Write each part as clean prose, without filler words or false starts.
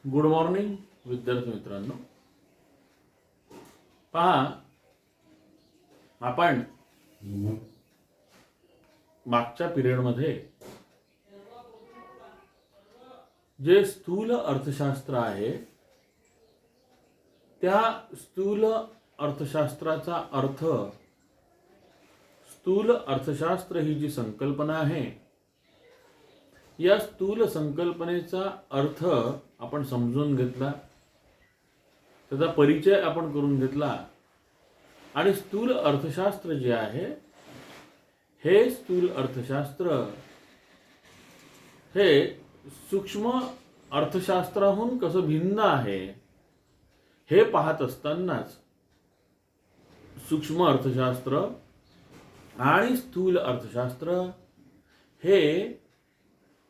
Good morning विद्यार्थी मित्रांनो. पहा, आपण मागच्या पिरियडमध्ये जे स्थूल अर्थशास्त्र आहे त्या स्थूल अर्थशास्त्राचा अर्थ, स्थूल अर्थशास्त्र ही जी संकल्पना आहे या स्थूल संकल्पनेचा अर्थ आपण समजून घेतला, त्याचा परिचय आपण करून घेतला आणि स्थूल अर्थशास्त्र जे आहे हे स्थूल अर्थशास्त्र हे सूक्ष्म अर्थशास्त्राहून कसं भिन्न आहे हे पाहत असतानाच सूक्ष्म अर्थशास्त्र आणि स्थूल अर्थशास्त्र हे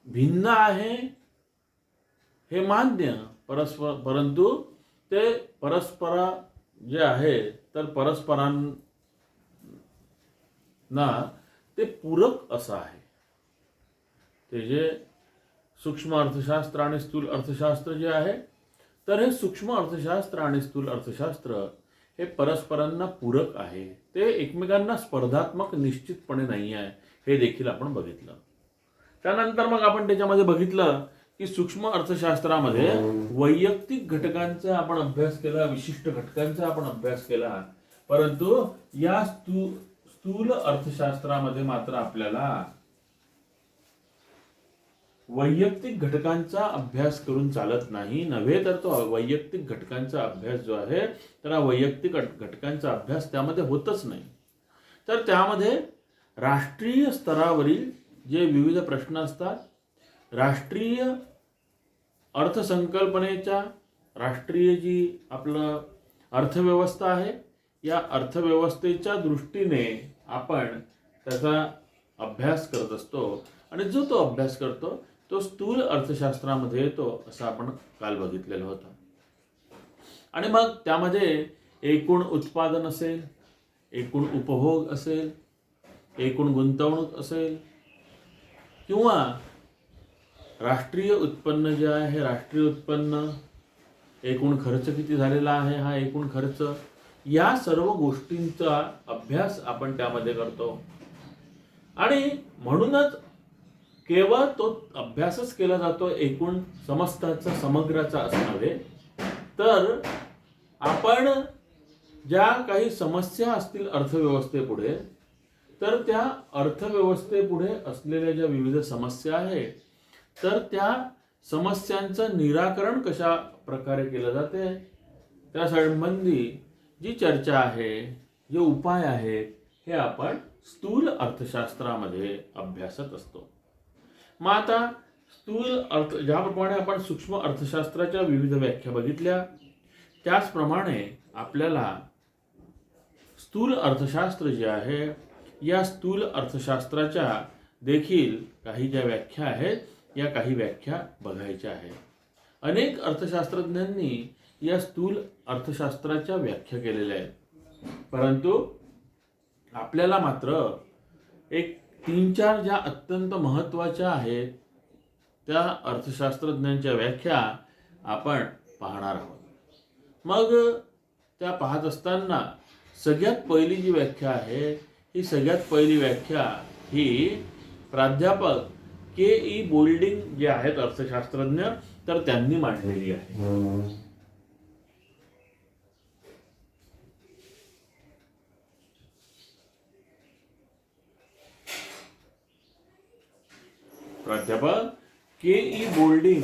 भिन्न आहे हे मान्य, परंतु ते परस्पर जे आहे तर परस्परांना ते पूरक असं आहे. ते जे सूक्ष्म अर्थशास्त्र आणि स्थूल अर्थशास्त्र जे आहे तर हे सूक्ष्म अर्थशास्त्र आणि स्थूल अर्थशास्त्र हे परस्परांना पूरक आहे, ते एकमेकांना स्पर्धात्मक निश्चितपणे नाही आहे हे देखील आपण बघितलं. त्यानंतर मग आपण त्याच्यामध्ये बघितलं की सूक्ष्म अर्थशास्त्रामध्ये वैयक्तिक घटकांचा आपण अभ्यास केला, विशिष्ट घटकांचा आपण अभ्यास केला, परंतु या स्थूल अर्थशास्त्रामध्ये मात्र आपल्याला वैयक्तिक घटकांचा अभ्यास करून चालत नाही. नव्हे तर तो वैयक्तिक घटकांचा अभ्यास जो आहे तर हा वैयक्तिक घटकांचा अभ्यास त्यामध्ये होतच नाही. तर त्यामध्ये राष्ट्रीय स्तरावरील जे विविध प्रश्न असतात, राष्ट्रीय अर्थसंकल्पनेच्या, राष्ट्रीय जी आपलं अर्थव्यवस्था आहे या अर्थव्यवस्थेच्या दृष्टीने आपण त्याचा अभ्यास करत असतो आणि जो तो अभ्यास करतो तो स्थूल अर्थशास्त्रामध्ये येतो असं आपण काल बघितलेलं होतं. आणि मग त्यामध्ये एकूण उत्पादन असेल, एकूण उपभोग असेल, एकूण गुंतवणूक असेल किंवा राष्ट्रीय उत्पन्न जे आहे, राष्ट्रीय उत्पन्न, एकूण खर्च किती झालेला आहे हा एकूण खर्च, या सर्व गोष्टींचा अभ्यास आपण त्यामध्ये करतो. आणि म्हणूनच केवळ तो अभ्यासच केला जातो एकूण समस्ताचा, समग्राचा असं नव्हे, तर आपण ज्या काही समस्या असतील अर्थव्यवस्थेपुढे तर त्या अर्थव्यवस्थेपुढे असलेल्या ज्या विविध समस्या आहेत तर त्या समस्यांचं निराकरण कशा प्रकारे केलं जाते त्या संबंधी जी चर्चा आहे, जे उपाय आहेत हे आपण स्थूल अर्थशास्त्रामध्ये अभ्यासत असतो. मग आता स्थूल अर्थ, ज्याप्रमाणे आपण सूक्ष्म अर्थशास्त्राच्या विविध व्याख्या बघितल्या त्याचप्रमाणे आपल्याला स्थूल अर्थशास्त्र जे आहे या स्थूल अर्थशास्त्राच्या देखील काही ज्या व्याख्या आहेत या काही व्याख्या बघायच्या आहेत. अनेक अर्थशास्त्रज्ञांनी या स्थूल अर्थशास्त्राच्या व्याख्या केलेल्या आहेत, परंतु आपल्याला मात्र एक 3-4 ज्या अत्यंत महत्त्वाच्या आहेत त्या अर्थशास्त्रज्ञांच्या व्याख्या आपण पाहणार आहोत. मग त्या पाहत असताना सगळ्यात पहिली जी व्याख्या आहे ही सगळ्यात पहिली व्याख्या ही प्राध्यापक के.ई. बोल्डिंग जे आहेत अर्थशास्त्रज्ञ तर त्यांनी मांडलेली आहे. प्राध्यापक के.ई. बोल्डिंग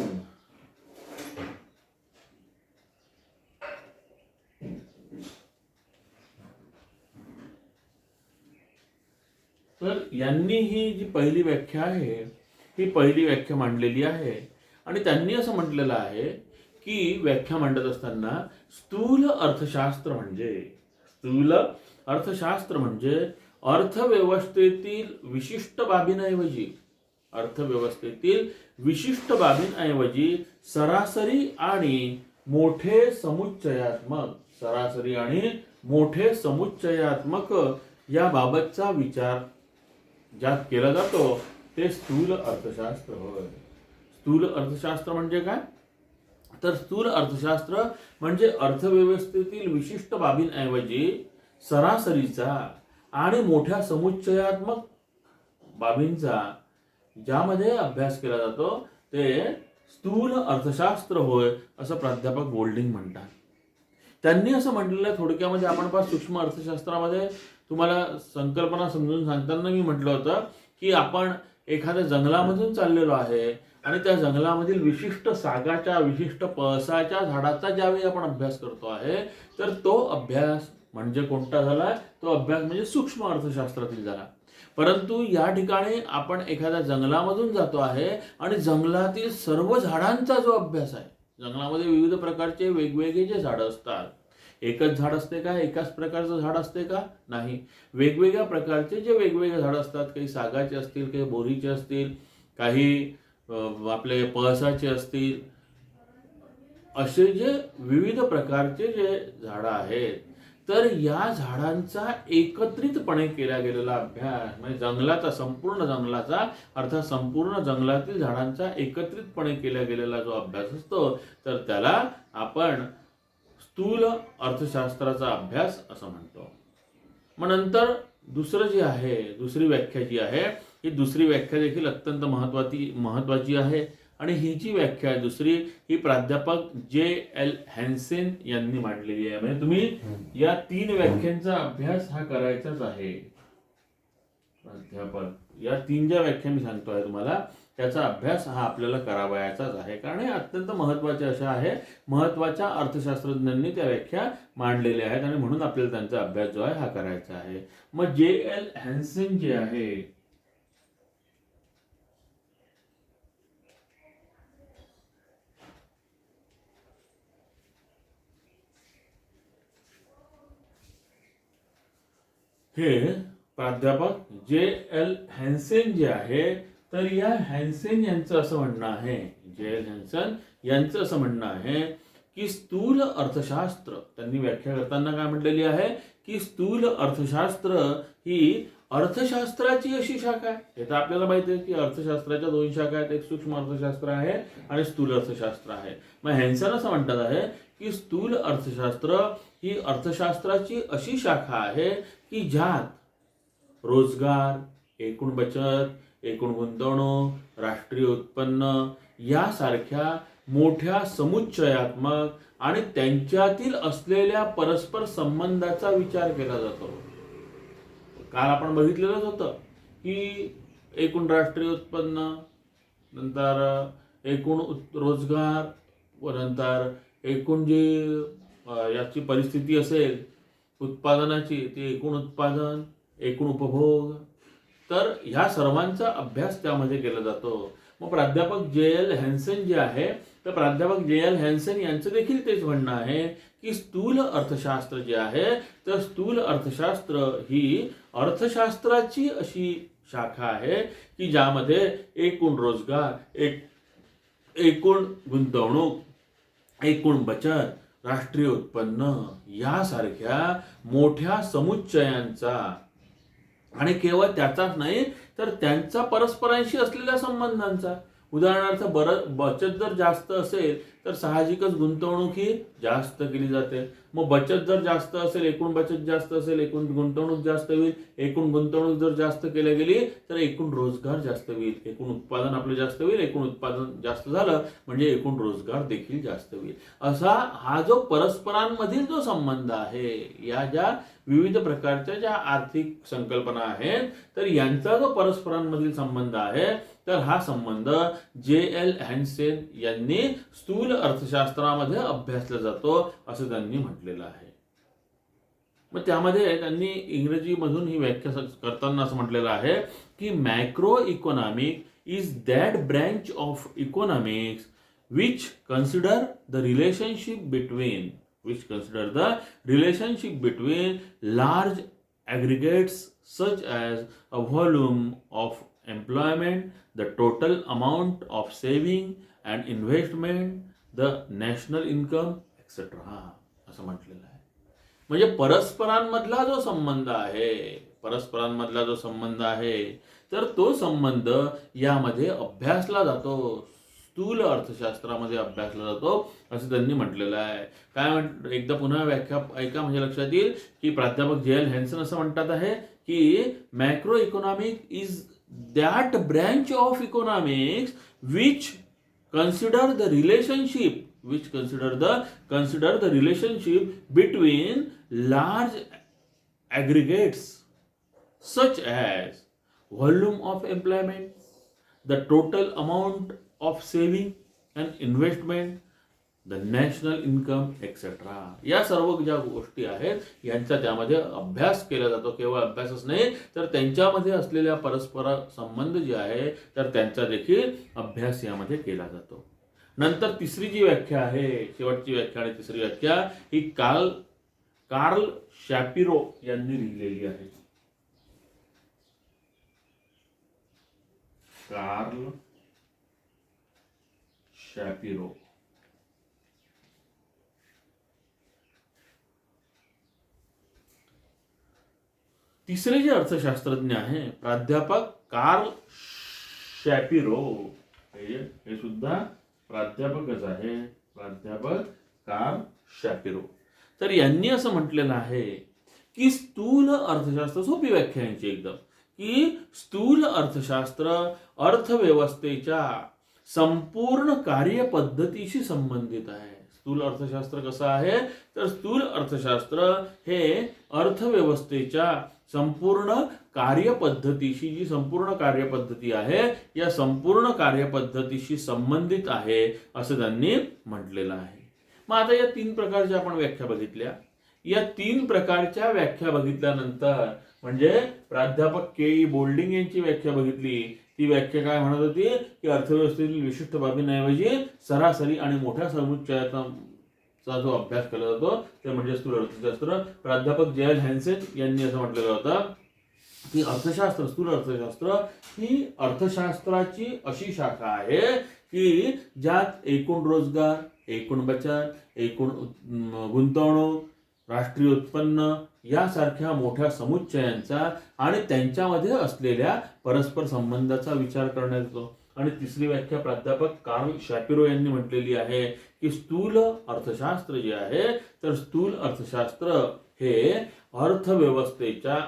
तर यांनी ही जी पहिली व्याख्या आहे ही पहिली व्याख्या मांडलेली आहे आणि त्यांनी असं म्हटलेलं आहे की व्याख्या मांडत असताना स्थूल अर्थशास्त्र म्हणजे अर्थव्यवस्थेतील विशिष्ट बाबींऐवजी सरासरी आणि मोठे समुच्चयात्मक या बाबतचा विचार ज्यात केला जातो ते स्थूल अर्थशास्त्र होय. स्थूल अर्थशास्त्र म्हणजे काय तर स्थूल अर्थशास्त्र म्हणजे अर्थव्यवस्थेतील विशिष्ट बाबींऐवजी सरासरीचा आणि मोठ्या समुच्चयात्मक बाबींचा ज्यामध्ये अभ्यास केला जातो ते स्थूल अर्थशास्त्र होय, असं प्राध्यापक गोल्डिंग म्हणतात. त्यांनी असं म्हटलेलं आहे थोडक्यामध्ये. आपण पहा, सूक्ष्म अर्थशास्त्रामध्ये तुम्हाला संकल्पना समजून सांगताना मी म्हटलं होतं की आपण एखाद्या जंगलामधून चाललेलो आहे आणि त्या जंगलामधील विशिष्ट सागाच्या, विशिष्ट पळसाच्या झाडाचा ज्यावेळी आपण अभ्यास करतो आहे, तर तो अभ्यास म्हणजे कोणता झाला? तो अभ्यास म्हणजे सूक्ष्म अर्थशास्त्रातील झाला. परंतु या ठिकाणी आपण एखाद्या जंगलामधून जातो आहे आणि जंगलातील सर्व झाडांचा जो अभ्यास आहे, जंगलामध्ये विविध प्रकारचे वेगवेगळे जे झाडं असतात, एकच झाड असते का? एकाच प्रकारचं झाड असते का? नाही. वेगवेगळ्या प्रकारचे जे वेगवेगळे झाडं असतात, काही सागाचे असतील, काही बोरीचे असतील, काही आपले पळसाचे असतील, असे जे विविध प्रकारचे जे झाडं आहेत, तर या झाडांचा एकत्रितपणे केला गेलेला अभ्यास म्हणजे जंगलाचा, संपूर्ण जंगलाचा अर्थात संपूर्ण जंगलातील झाडांचा एकत्रितपणे केला गेलेला जो अभ्यास असतो, तर त्याला आपण स्थूल अर्थशास्त्राचा अभ्यास असं म्हणतो. मग नंतर दुसरं जे आहे, दुसरी व्याख्या जी आहे, ही दुसरी व्याख्या देखील अत्यंत महत्वाची आहे. आणि ही जी व्याख्या आहे दुसरी, ही प्राध्यापक J.L. हॅन्सेन यांनी मांडलेली आहे. म्हणजे तुम्ही या 3 व्याख्यांचा अभ्यास हा करायचाच आहे. प्राध्यापक या 3 ज्या व्याख्या मी सांगतोय तुम्हाला, त्याचा अभ्यास हा आपल्याला करावयाचाच आहे, कारण हे अत्यंत महत्वाचे अशा आहे. महत्वाच्या अर्थशास्त्रज्ञांनी त्या व्याख्या मांडलेल्या आहेत आणि म्हणून आपल्याला त्यांचा अभ्यास जो आहे हा करायचा आहे. मग J.L. हॅन्सेन जे आहे, हे प्राध्यापक J.L. हॅन्सेन जे आहे, तर या हॅन्सेन यांचं असं म्हणणं आहे, J.L. हॅन्सेन यांचं असं म्हणणं आहे की स्थूल अर्थशास्त्र, त्यांनी व्याख्या करताना काय म्हटलेली आहे की स्थूल अर्थशास्त्र ही अर्थशास्त्राची अशी शाखा आहे. हे तर आपल्याला माहिती आहे की अर्थशास्त्राच्या 2 शाखा आहेत, एक सूक्ष्म अर्थशास्त्र आहे आणि स्थूल अर्थशास्त्र आहे. मग हॅन्सेन असं म्हणतात आहे की स्थूल अर्थशास्त्र ही अर्थशास्त्राची अशी शाखा आहे की ज्यात रोजगार, एकूण बचत, एकूण गुंतवणूक, राष्ट्रीय उत्पन्न यासारख्या मोठ्या समुच्चयात्मक आणि त्यांच्यातील असलेल्या परस्पर संबंधाचा विचार केला जातो. काल आपण बघितलेलंच होतं की एकूण राष्ट्रीय उत्पन्न, नंतर एकूण रोजगार व नंतर एकूण जी याची परिस्थिती असेल उत्पादनाची, ते एकूण उत्पादन, एकूण उपभोग, तर ह्या सर्वांचा अभ्यास त्यामध्ये केला जातो. मग प्राध्यापक J.L. हॅन्सेन जे आहे, तर प्राध्यापक J.L. हॅन्सेन यांचं देखील तेच म्हणणं आहे की स्थूल अर्थशास्त्र जे आहे, तर स्थूल अर्थशास्त्र ही अर्थशास्त्राची अशी शाखा आहे की ज्यामध्ये एकूण रोजगार, एकूण गुंतवणूक, एकूण बचत, राष्ट्रीय उत्पन्न यासारख्या मोठ्या समुच्चयांचा आणि केवळ त्याचाच नाही तर त्यांचा परस्परांशी असलेल्या संबंधांचा, उदाहरणार्थ बचत जर जास्त असेल तर साहजिकच गुंतवणूक ही जास्त केली जाते. मग बचत जर जास्त असेल, एकूण बचत जास्त असेल, एकूण गुंतवणूक जास्त होईल. एकूण गुंतवणूक जर जास्त केली गेली तर एकूण रोजगार जास्त होईल. एकूण उत्पादन आपलं जास्त होईल. एकूण उत्पादन जास्त झालं म्हणजे एकूण रोजगार देखील जास्त होईल. असा हा जो परस्परांमधील जो संबंध आहे, या ज्या विविध प्रकारच्या ज्या आर्थिक संकल्पना आहेत, तर यांचा जो परस्परांमधील संबंध आहे, तर हा संबंध J.L. हॅन्सेन यांनी स्थूल अर्थशास्त्रामध्ये अभ्यासला जातो असं त्यांनी म्हटलेलं आहे. मग त्यामध्ये त्यांनी इंग्रजीमधून ही व्याख्या करताना असं म्हटलेलं आहे की macro economic is that branch of economics which consider the relationship between large aggregates such as a volume of employment, the total amount of saving and investment, the national income, etc. असं म्हटलेलं आहे. म्हणजे परस्परांमधला जो संबंध आहे, तर तो संबंध यामध्ये अभ्यासला जातो. स्थूल अर्थशास्त्रामध्ये अभ्यासला जातो असं त्यांनी म्हटलेलं आहे. एकदा पुन्हा व्याख्या ऐका म्हणजे लक्षात येईल की प्राध्यापक जे एल हॅन्सन असं म्हणतात आहे की macro economic is that branch of economics which consider the relationship between large aggregates such as volume of employment, the total amount of saving and investment, the national income etcetera. या सर्व ज्या गोष्टी आहेत यांचा त्यामध्ये अभ्यास केला जातो. केवळ अभ्यासच नाही तर त्यांच्यामध्ये असलेल्या परस्पर संबंध जे आहे तर त्यांचा देखील अभ्यास यामध्ये केला जातो. नंतर तिसरी जी व्याख्या आहे, शेवटची व्याख्या आणि तिसरी व्याख्या ही कार्ल शॅपिरो यांनी लिहिलेली आहे. कार्ल शॅपिरो. तिसरे जे अर्थशास्त्रज्ञ आहे प्राध्यापक कार्ल शॅपिरो, हे सुद्धा प्राध्यापकच आहे, प्राध्यापक कार्ल शॅपिरो. तर यांनी असं म्हटलेलं आहे की स्थूल अर्थशास्त्र, सोपी व्याख्या यांची एकदम, की स्थूल अर्थशास्त्र अर्थव्यवस्थेच्या संपूर्ण कार्यपद्धतीशी संबंधित आहे. स्थूल अर्थशास्त्र कसं आहे तर स्थूल अर्थशास्त्र हे अर्थव्यवस्थेच्या संपूर्ण कार्यपद्धतीशी, जी संपूर्ण कार्यपद्धती आहे या संपूर्ण कार्यपद्धतीशी संबंधित आहे असं त्यांनी म्हटलेलं आहे. मग आता या तीन प्रकारच्या आपण व्याख्या बघितल्या. या तीन प्रकारच्या व्याख्या बघितल्यानंतर म्हणजे प्राध्यापक के ई बोल्डिंग यांची व्याख्या बघितली. ती व्याख्या काय म्हणत होती की अर्थव्यवस्थेतील विशिष्ट बाबींऐवजी सरासरी आणि मोठ्या समुच्चयाचा जो अभ्यास केला जातो ते म्हणजे स्थूल अर्थशास्त्र. प्राध्यापक जे एल हॅन्सन यांनी असं म्हटलेलं होतं की अर्थशास्त्र, स्थूल अर्थशास्त्र ही अर्थशास्त्राची अशी शाखा आहे की ज्यात एकूण रोजगार, एकूण बचत, एकूण गुंतवणूक, राष्ट्रीय उत्पन्न यासारख्या मोठ्या समुच्चयांचा आणि त्यांच्यामध्ये असलेल्या परस्पर संबंधाचा विचार करण्यात येतो. आणि तिसरी व्याख्या प्राध्यापक कार्ल शॅपिरो यांनी म्हटलेली आहे की स्थूल अर्थशास्त्र जे आहे तर स्थूल अर्थशास्त्र हे अर्थव्यवस्थेच्या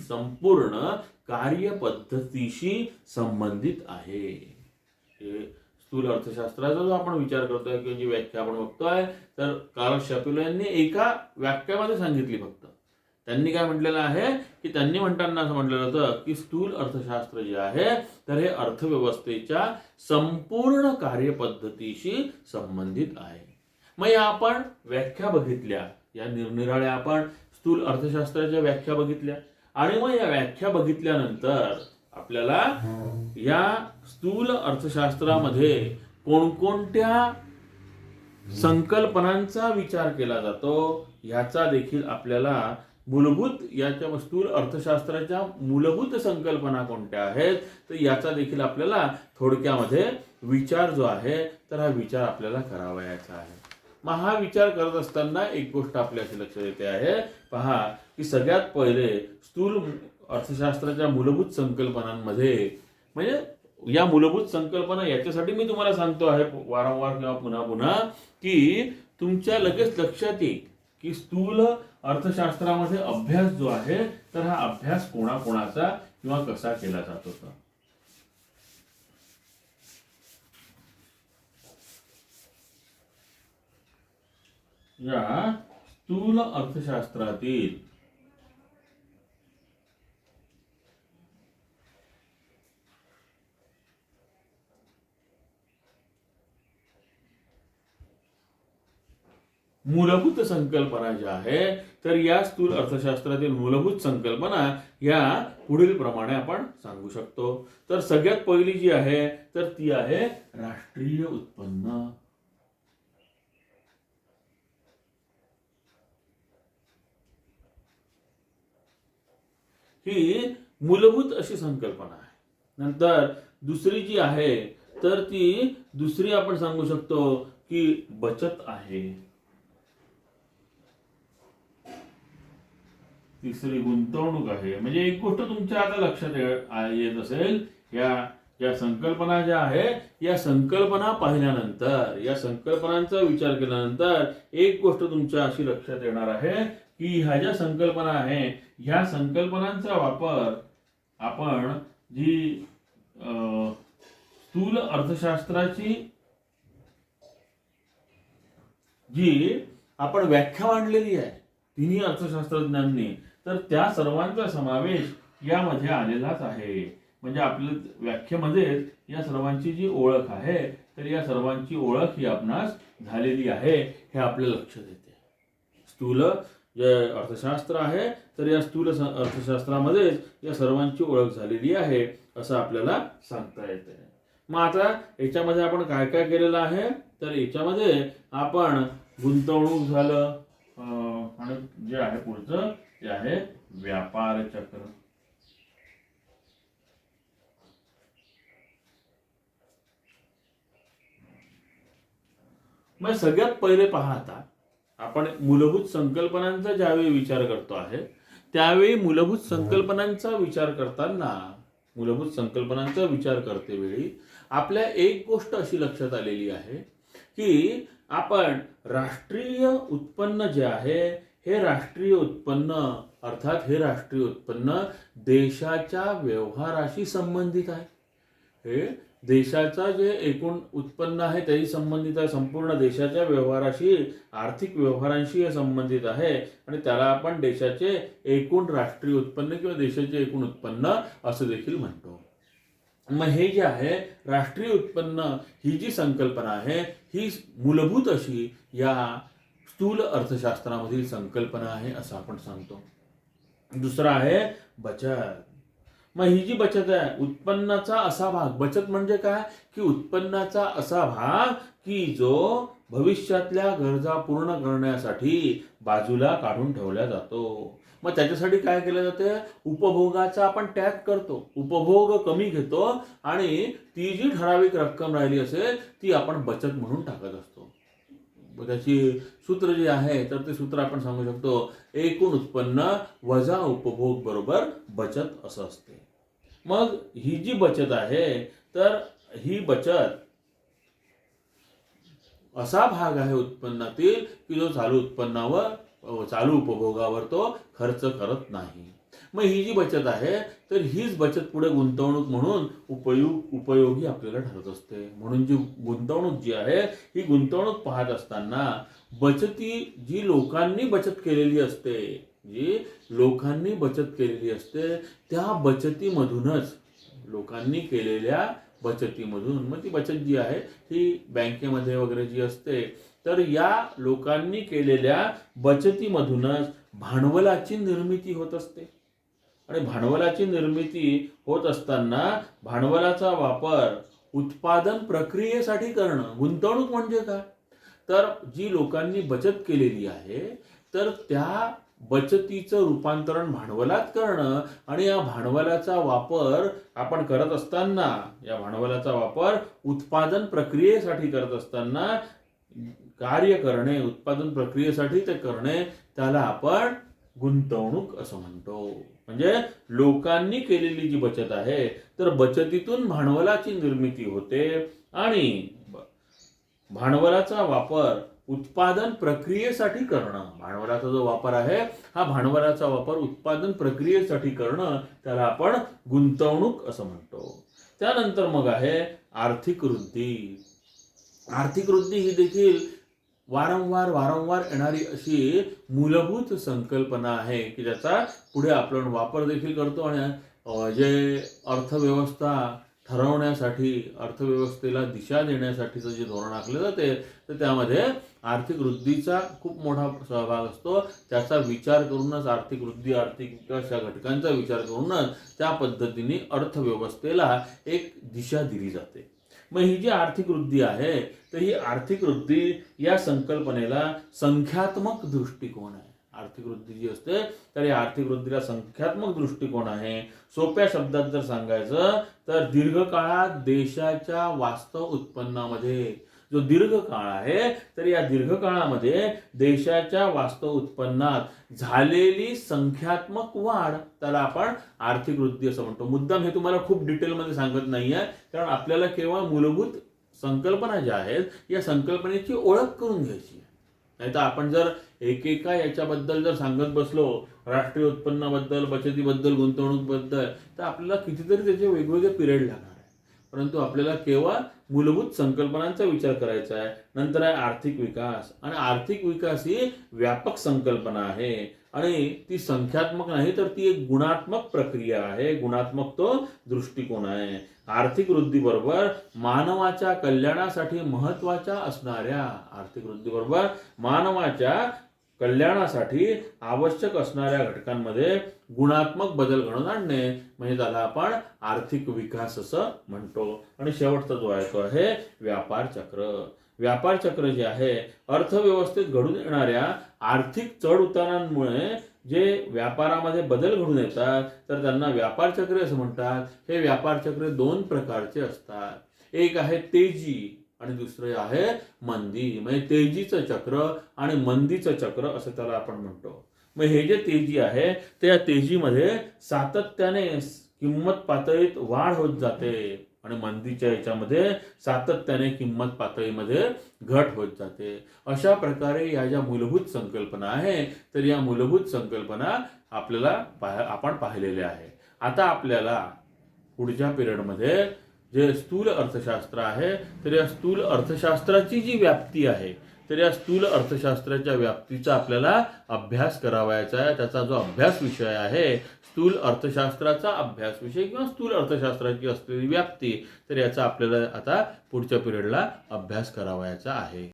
संपूर्ण कार्यपद्धतीशी संबंधित आहे. स्थूल अर्थशास्त्राचा जो आपण विचार करतोय किंवा जी व्याख्या आपण बघतोय तर कार्ल शॅपिरो यांनी एका वाक्यामध्ये सांगितली फक्त. त्यांनी काय म्हटलेलं आहे की त्यांनी म्हणताना असं म्हटलेलं होतं की स्थूल अर्थशास्त्र जे आहे तर हे अर्थव्यवस्थेच्या संपूर्ण कार्यपद्धतीशी संबंधित आहे. मग या आपण व्याख्या बघितल्या, या निरनिराळ्या आपण स्थूल अर्थशास्त्राच्या व्याख्या बघितल्या आणि मग या व्याख्या बघितल्यानंतर आपल्याला या स्थूल अर्थशास्त्रामध्ये कोणकोणत्या संकल्पनांचा विचार केला जातो याचा देखील आपल्याला मूलभूत, याच्या स्थूल अर्थशास्त्राच्या मूलभूत संकल्पना कोणत्या आहेत तर याचा देखील आपल्याला थोडक्यामध्ये विचार जो आहे तर हा विचार आपल्याला करावयाचा आहे. मग हा विचार करत असताना एक गोष्ट आपल्याशी लक्षात येते आहे. पहा की सगळ्यात पहिले स्थूल अर्थशास्त्राच्या मूलभूत संकल्पनांमध्ये, म्हणजे या मूलभूत संकल्पना याच्यासाठी मी तुम्हाला सांगतो आहे वारंवार किंवा पुन्हा पुन्हा की तुमच्या लगेच लक्षात येईल की स्थूल अर्थशास्त्रामध्ये अभ्यास जो आहे तर हा अभ्यास कोणाकोणाचा किंवा कसा केला जात होता. या स्थूल अर्थशास्त्रातील मूलभूत संकल्पना ज्या आहे तर या स्थूल अर्थशास्त्रातील मूलभूत संकल्पना या पुढील प्रमाणे आपण सांगू शकतो. तर सगळ्यात पहिली जी आहे तर ती आहे राष्ट्रीय उत्पन्न. ही मूलभूत अशी संकल्पना आहे. नंतर दुसरी जी आहे तर ती दुसरी आपण सांगू शकतो की बचत आहे. तिसरी गुंतवणूक आहे. म्हणजे एक गोष्ट तुमच्या आता लक्षात येत असेल या या संकल्पना ज्या आहे, या संकल्पना पाहिल्यानंतर, या संकल्पनांचा विचार केल्यानंतर एक गोष्ट तुमच्या अशी लक्षात येणार आहे की ह्या ज्या संकल्पना आहे, ह्या संकल्पनांचा वापर आपण जी स्थूल अर्थशास्त्राची जी आपण व्याख्या मांडलेली आहे तिन्ही अर्थशास्त्रज्ञांनी, तर त्या सर्वांचा समावेश यामध्ये आलेलाच आहे. म्हणजे आपल्या व्याख्येमध्ये या सर्वांची जी ओळख आहे, तर या सर्वांची ओळख ही आपणास झालेली आहे हे आपल्या लक्षात येते. स्थूल जे अर्थशास्त्र आहे, तर या स्थूल अर्थशास्त्रामध्ये या सर्वांची ओळख झालेली आहे असं आपल्याला सांगता येते. मग आता याच्यामध्ये आपण काय काय केलेलं आहे, तर याच्यामध्ये आपण गुंतवणूक झालं, आणि जे आहे पुढचं ते आहे व्यापार चक्र. मग सगळ्यात पहिले पहा, आता आपण मूलभूत संकल्पनांचा ज्यावेळी विचार करतो आहे, त्यावेळी मूलभूत संकल्पनांचा विचार करते वेळी आपल्या एक गोष्ट अशी लक्षात आलेली आहे की आपण राष्ट्रीय उत्पन्न जे आहे, हे राष्ट्रीय उत्पन्न अर्थात हे राष्ट्रीय उत्पन्न देशाच्या व्यवहाराशी संबंधित आहे. हे देशाचं जे एकूण उत्पन्न आहे त्याशी संबंधित आहे, संपूर्ण देशाच्या व्यवहाराशी, आर्थिक व्यवहारांशी हे संबंधित आहे, आणि त्याला आपण देशाचे एकूण राष्ट्रीय उत्पन्न किंवा देशाचे एकूण उत्पन्न असं देखील म्हणतो. मग हे जे आहे राष्ट्रीय उत्पन्न ही जी संकल्पना आहे, ही मूलभूत अशी या स्थूल अर्थशास्त्रामधील संकल्पना आहे असं आपण सांगतो. दुसरा आहे बचत. मग ही जी बचत आहे, उत्पन्नाचा असा भाग, बचत म्हणजे काय की उत्पन्नाचा असा भाग की जो भविष्यातल्या गरजा पूर्ण करण्यासाठी बाजूला काढून ठेवला जातो. मग त्याच्यासाठी काय केलं जाते, उपभोगाचा आपण टॅग करतो, उपभोग कमी घेतो, आणि ती जी ठराविक रक्कम राहिली असेल ती आपण बचत म्हणून टाकत असतो. त्याची सूत्र जे आहे, तर ते सूत्र आपण सांगू शकतो, एकूण उत्पन्न वजा उपभोग बरोबर बचत असं असते. मग ही जी बचत आहे, तर ही बचत असा भाग आहे उत्पन्नातील की जो चालू उत्पन्नावर, चालू उपभोगावर तो खर्च करत नाही. मग ही जी बचत आहे, तर हीच बचत पुढे गुंतवणूक म्हणून उपयोगी आपल्याला ठरत असते. म्हणून जी गुंतवणूक जी आहे, ही गुंतवणूक पाहत असताना बचती जी लोकांनी बचत केलेली असते, त्या बचतीमधूनच, लोकांनी केलेल्या बचतीमधून, मग ती बचत जी आहे ही बँकेमध्ये वगैरे जी असते, तर या लोकांनी केलेल्या बचतीमधूनच भांडवलाची निर्मिती होत असते. आणि भांडवलाची निर्मिती होत असताना भांडवलाचा वापर उत्पादन प्रक्रियेसाठी करणं. गुंतवणूक म्हणजे काय, तर जी लोकांनी बचत केलेली आहे, तर त्या बचतीचं रूपांतरण भांडवलात करणं, आणि या भांडवलाचा वापर आपण करत असताना, या भांडवलाचा वापर उत्पादन प्रक्रियेसाठी करत असताना कार्य करणे, उत्पादन प्रक्रियेसाठी ते करणे, त्याला आपण गुंतवणूक असं म्हणतो. म्हणजे लोकांनी केलेली जी बचत आहे, तर बचतीतून भांडवलाची निर्मिती होते, आणि भांडवलाचा वापर उत्पादन प्रक्रियेसाठी करणं, भांडवलाचा जो वापर आहे, हा भांडवलाचा वापर उत्पादन प्रक्रियेसाठी करणं, त्याला आपण गुंतवणूक असं म्हणतो. त्यानंतर मग आहे आर्थिक वृद्धी. आर्थिक वृद्धी ही देखील वारंवार येणारी अशी मूलभूत संकल्पना आहे की ज्याचा पुढे आपण वापर देखील करतो, आणि जे अर्थव्यवस्था ठरवण्यासाठी, अर्थव्यवस्थेला दिशा देण्यासाठीचं जे धोरण आखलं जाते, तर त्यामध्ये आर्थिक वृद्धीचा खूप मोठा सहभाग असतो. त्याचा विचार करूनच आर्थिक वृद्धी, आर्थिक विकास या घटकांचा विचार करूनच त्या पद्धतीने अर्थव्यवस्थेला एक दिशा दिली जाते. मग ही जी आर्थिक वृद्धी आहे, तर ही आर्थिक वृद्धी या संकल्पनेला संख्यात्मक दृष्टिकोन आहे. आर्थिक वृद्धी जी असते, तर या आर्थिक वृद्धीला संख्यात्मक दृष्टिकोन आहे. सोप्या शब्दात जर सांगायचं, तर दीर्घकाळात देशाच्या वास्तव उत्पन्नामध्ये जो दीर्घ काळ आहे, तर या दीर्घ काळामध्ये देशाच्या वास्तव उत्पन्नात झालेली संख्यात्मक वाढ, त्याला आपण आर्थिक वृद्धी असं म्हणतो. मुद्दाम हे तुम्हाला खूप डिटेलमध्ये सांगत नाहीये, कारण आपल्याला केवळ मूलभूत संकल्पना ज्या आहेत या संकल्पनेची ओळख करून घ्यायची आहे. नाही तर आपण जर एकेका याच्याबद्दल जर सांगत बसलो, राष्ट्रीय उत्पन्नाबद्दल, बचतीबद्दल, गुंतवणूकबद्दल, तर आपल्याला कितीतरी त्याचे वेगवेगळे पिरियड लागणार आहे. परंतु आपल्याला केवळ मूलभूत संकल्पनांचा विचार करायचा आहे. नंतर आहे आर्थिक विकास, आणि आर्थिक विकास ही व्यापक संकल्पना आहे आणि ती संख्यात्मक नाही, तर ती एक गुणात्मक प्रक्रिया आहे, गुणात्मक तो दृष्टिकोन आहे. आर्थिक वृद्धीबरोबर मानवाच्या कल्याणासाठी महत्वाच्या असणाऱ्या, आर्थिक वृद्धीबरोबर मानवाच्या कल्याणासाठी आवश्यक असणाऱ्या घटकांमध्ये गुणात्मक बदल घडवून आणणे म्हणजे त्याला आपण आर्थिक विकास असं म्हणतो. आणि शेवटचा जो आहे तो आहे व्यापार चक्र. व्यापार चक्र जे आहे, अर्थव्यवस्थेत घडून येणाऱ्या आर्थिक चढ उतारांमुळे जे व्यापारामध्ये बदल घडून येतात, तर त्यांना व्यापार चक्र असं म्हणतात. हे व्यापार चक्र दोन प्रकारचे असतात. एक आहे तेजी आणि दुसरे आहे मंदी. म्हणजे तेजीचं चक्र आणि मंदीचं चक्र असं त्याला आपण म्हणतो. मग हे जे तेजी आहे, त्या तेजीमध्ये सातत्याने किंमत पातळीत वाढ होत जाते आणि मंदीच्या याच्यामध्ये सातत्याने किंमत पातळीमध्ये घट होत जाते. अशा प्रकारे या ज्या मूलभूत संकल्पना आहे, तर या मूलभूत संकल्पना आपण पाहिलेल्या आहे. आता आपल्याला पुढच्या पिरियडमध्ये जे स्थूल अर्थशास्त्र आहे, तर या स्थूल अर्थशास्त्राची जी व्याप्ती आहे, तर या स्थूल अर्थशास्त्राच्या व्याप्तीचा आपल्याला अभ्यास करावायचा आहे. त्याचा जो अभ्यास विषय आहे, स्थूल अर्थशास्त्राचा अभ्यास विषय किंवा स्थूल अर्थशास्त्राची असलेली व्याप्ती, तर याचा आपल्याला आता पुढच्या पिरियडला अभ्यास करावायचा आहे.